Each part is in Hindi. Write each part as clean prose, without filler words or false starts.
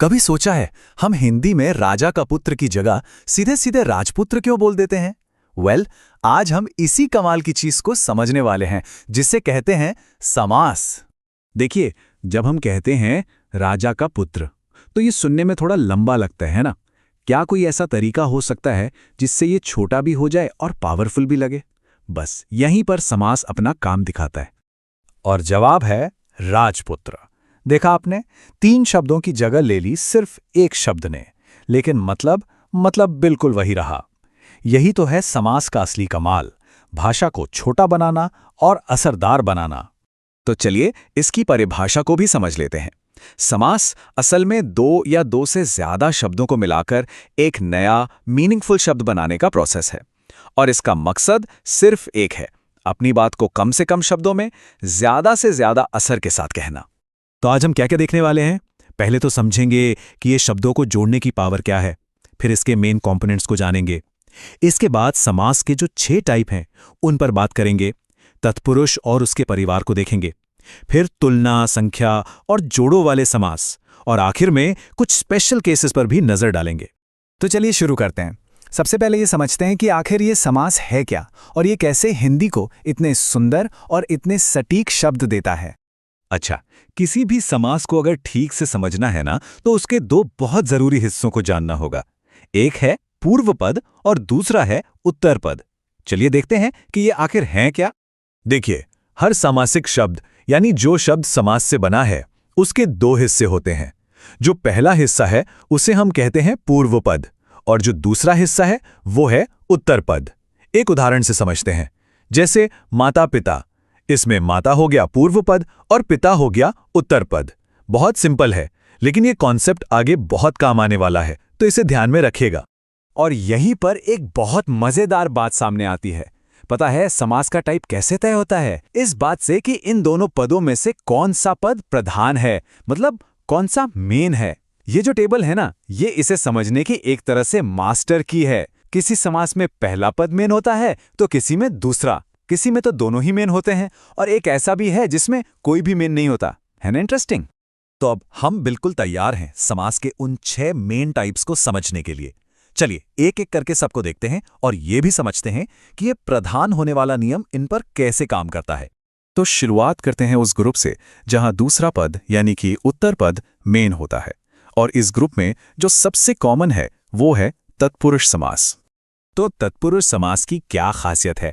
कभी सोचा है हम हिंदी में राजा का पुत्र की जगह सीधे सीधे राजपुत्र क्यों बोल देते हैं? आज हम इसी कमाल की चीज को समझने वाले हैं जिसे कहते हैं समास। देखिए, जब हम कहते हैं राजा का पुत्र, तो ये सुनने में थोड़ा लंबा लगता है ना? क्या कोई ऐसा तरीका हो सकता है जिससे ये छोटा भी हो जाए और पावरफुल भी लगे? बस यहीं पर समास अपना काम दिखाता है। और जवाब है राजपुत्र। देखा आपने, 3 शब्दों की जगह ले ली सिर्फ एक शब्द ने, लेकिन मतलब बिल्कुल वही रहा। यही तो है समास का असली कमाल, भाषा को छोटा बनाना और असरदार बनाना। तो चलिए इसकी परिभाषा को भी समझ लेते हैं। समास असल में 2 या 2 से ज्यादा शब्दों को मिलाकर एक नया मीनिंगफुल शब्द बनाने का प्रोसेस है। और इसका मकसद सिर्फ एक है, अपनी बात को कम से कम शब्दों में ज्यादा से ज्यादा असर के साथ कहना। तो आज हम क्या क्या देखने वाले हैं? पहले तो समझेंगे कि ये शब्दों को जोड़ने की पावर क्या है, फिर इसके मेन कंपोनेंट्स को जानेंगे। इसके बाद समास के जो 6 टाइप हैं उन पर बात करेंगे, तत्पुरुष और उसके परिवार को देखेंगे, फिर तुलना, संख्या और जोड़ों वाले समास, और आखिर में कुछ स्पेशल केसेस पर भी नजर डालेंगे। तो चलिए शुरू करते हैं। सबसे पहले ये समझते हैं कि आखिर ये समास है क्या और ये कैसे हिंदी को इतने सुंदर और इतने सटीक शब्द देता है। अच्छा, किसी भी समास को अगर ठीक से समझना है ना, तो उसके 2 बहुत जरूरी हिस्सों को जानना होगा। एक है पूर्व पद और दूसरा है उत्तर पद। चलिए देखते हैं कि ये आखिर हैं क्या। देखिए, हर सामासिक शब्द यानी जो शब्द समास से बना है उसके 2 हिस्से होते हैं। जो पहला हिस्सा है उसे हम कहते हैं पूर्व पद, और जो दूसरा हिस्सा है वो है उत्तर पद। एक उदाहरण से समझते हैं, जैसे माता पिता। इसमें माता हो गया पूर्व पद और पिता हो गया उत्तर पद। बहुत सिंपल है, लेकिन ये कॉन्सेप्ट आगे बहुत काम आने वाला है, तो इसे ध्यान में रखिएगा। और यहीं पर एक बहुत मजेदार बात सामने आती है। पता है समास का टाइप कैसे तय होता है? इस बात से कि इन दोनों पदों में से कौन सा पद प्रधान है, मतलब कौन सा मेन है। ये जो टेबल है ना, ये इसे समझने की एक तरह से मास्टर की है। किसी समास में पहला पद मेन होता है तो किसी में दूसरा, किसी में तो दोनों ही मेन होते हैं, और एक ऐसा भी है जिसमें कोई भी मेन नहीं होता। है ना इंटरेस्टिंग? तो अब हम बिल्कुल तैयार हैं समास के उन 6 मेन टाइप्स को समझने के लिए। चलिए एक एक करके सबको देखते हैं और ये भी समझते हैं कि ये प्रधान होने वाला नियम इन पर कैसे काम करता है। तो शुरुआत करते हैं उस ग्रुप से जहां दूसरा पद यानी कि उत्तर पद मेन होता है, और इस ग्रुप में जो सबसे कॉमन है वो है तत्पुरुष समास। तो तत्पुरुष समास की क्या खासियत है?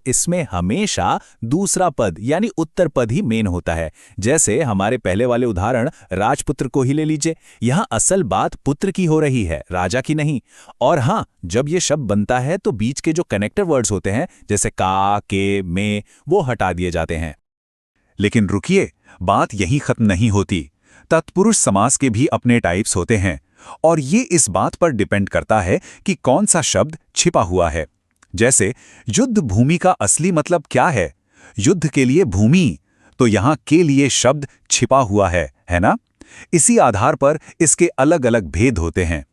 इसमें हमेशा दूसरा पद यानी उत्तर पद ही मेन होता है। जैसे हमारे पहले वाले उदाहरण राजपुत्र को ही ले लीजिए। यहाँ असल बात पुत्र की हो रही है, राजा की नहीं। और हाँ, जब ये शब्द बनता है तो बीच के जो कनेक्टर वर्ड्स होते हैं जैसे का, के, में, वो हटा दिए जाते हैं। लेकिन रुकिए, बात यहीं खत्म नहीं होती। तत्पुरुष समास के भी अपने टाइप्स होते हैं, और ये इस बात पर डिपेंड करता है कि कौन सा शब्द छिपा हुआ है। जैसे युद्ध भूमि का असली मतलब क्या है? युद्ध के लिए भूमि, तो यहां के लिए शब्द छिपा हुआ है ना? इसी आधार पर इसके अलग अलग भेद होते हैं।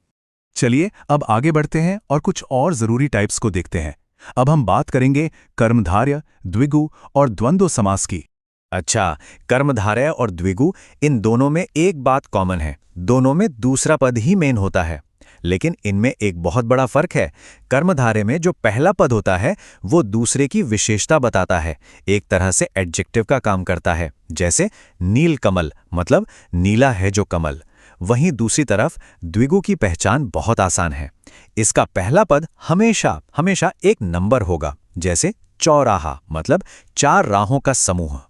चलिए अब आगे बढ़ते हैं और कुछ और जरूरी टाइप्स को देखते हैं। अब हम बात करेंगे कर्मधारय, द्विगु और द्वंद्व समास की। अच्छा, कर्मधारय और द्विगु, इन दोनों में एक बात कॉमन है, दोनों में दूसरा पद ही मेन होता है। लेकिन इनमें एक बहुत बड़ा फर्क है। कर्मधारय में जो पहला पद होता है वो दूसरे की विशेषता बताता है, एक तरह से एडजेक्टिव का काम करता है। जैसे नील कमल, मतलब नीला है जो कमल। वहीं दूसरी तरफ द्विगु की पहचान बहुत आसान है। इसका पहला पद हमेशा हमेशा एक नंबर होगा, जैसे चौराहा, मतलब 4 राहों का समूह।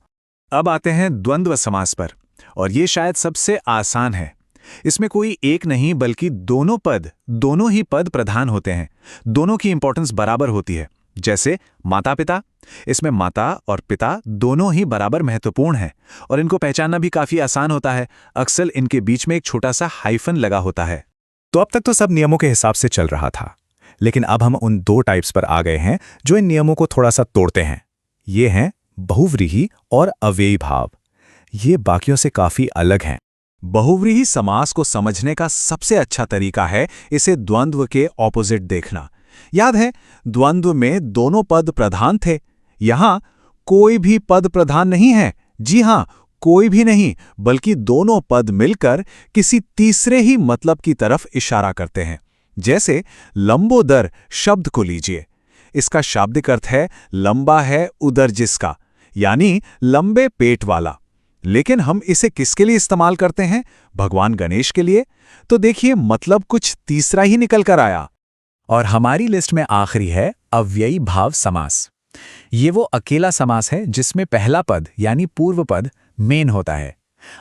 अब आते हैं द्वंद्व समास पर, और ये शायद सबसे आसान है। इसमें कोई एक नहीं बल्कि दोनों ही पद प्रधान होते हैं। दोनों की इंपॉर्टेंस बराबर होती है। जैसे माता पिता, इसमें माता और पिता दोनों ही बराबर महत्वपूर्ण हैं, और इनको पहचानना भी काफी आसान होता है। अक्सर इनके बीच में एक छोटा सा हाइफन लगा होता है। तो अब तक तो सब नियमों के हिसाब से चल रहा था, लेकिन अब हम उन 2 टाइप्स पर आ गए हैं जो इन नियमों को थोड़ा सा तोड़ते हैं। ये हैं बहुव्रीहि और अव्ययी भाव। ये बाकियों से काफी अलग हैं। बहुव्रीहि समास को समझने का सबसे अच्छा तरीका है इसे द्वंद्व के ऑपोजिट देखना। याद है, द्वंद्व में दोनों पद प्रधान थे। यहां कोई भी पद प्रधान नहीं है। जी हां, कोई भी नहीं, बल्कि दोनों पद मिलकर किसी तीसरे ही मतलब की तरफ इशारा करते हैं। जैसे लंबोदर शब्द को लीजिए, इसका शाब्दिक अर्थ है लंबा है उदर जिसका, यानी लंबे पेट वाला। लेकिन हम इसे किसके लिए इस्तेमाल करते हैं? भगवान गणेश के लिए। तो देखिए, मतलब कुछ तीसरा ही निकल कर आया। और हमारी लिस्ट में आखिरी है अव्ययी भाव समास। ये वो अकेला समास है जिसमें पहला पद यानी पूर्व पद मेन होता है।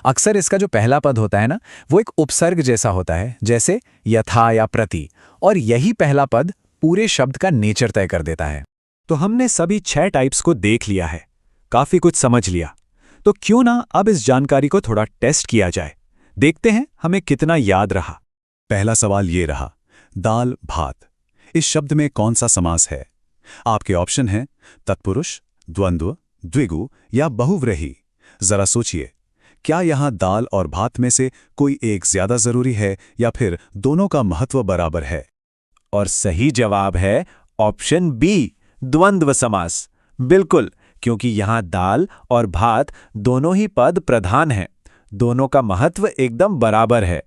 अक्सर इसका जो पहला पद होता है ना, वो एक उपसर्ग जैसा होता है, जैसे यथा या प्रति, और यही पहला पद पूरे शब्द का नेचर तय कर देता है। तो हमने सभी 6 टाइप्स को देख लिया है, काफी कुछ समझ लिया। तो क्यों ना अब इस जानकारी को थोड़ा टेस्ट किया जाए, देखते हैं हमें कितना याद रहा। पहला सवाल ये रहा, दाल भात, इस शब्द में कौन सा समास है? आपके ऑप्शन हैं तत्पुरुष, द्वंद्व, द्विगु या बहुव्रीहि। जरा सोचिए, क्या यहां दाल और भात में से कोई एक ज्यादा जरूरी है या फिर दोनों का महत्व बराबर है? और सही जवाब है ऑप्शन बी, द्वंद्व समास। बिल्कुल, क्योंकि यहां दाल और भात दोनों ही पद प्रधान हैं, दोनों का महत्व एकदम बराबर है।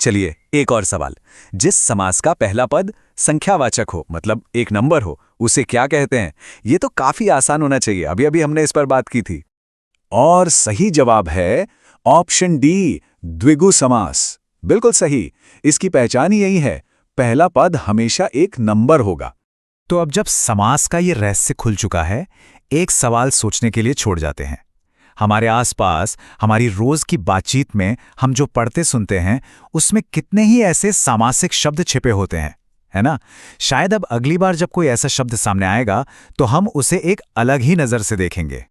चलिए एक और सवाल, जिस समास का पहला पद संख्यावाचक हो, मतलब एक नंबर हो, उसे क्या कहते हैं? ये तो काफी आसान होना चाहिए, अभी अभी हमने इस पर बात की थी। और सही जवाब है ऑप्शन डी, द्विगु समास। बिल्कुल सही, इसकी पहचान ही यही है, पहला पद हमेशा एक नंबर होगा। तो अब जब समास का ये रहस्य खुल चुका है, एक सवाल सोचने के लिए छोड़ जाते हैं। हमारे आसपास हमारी रोज की बातचीत में हम जो पढ़ते सुनते हैं, उसमें कितने ही ऐसे सामासिक शब्द छिपे होते हैं, है ना? शायद अब अगली बार जब कोई ऐसा शब्द सामने आएगा तो हम उसे एक अलग ही नजर से देखेंगे।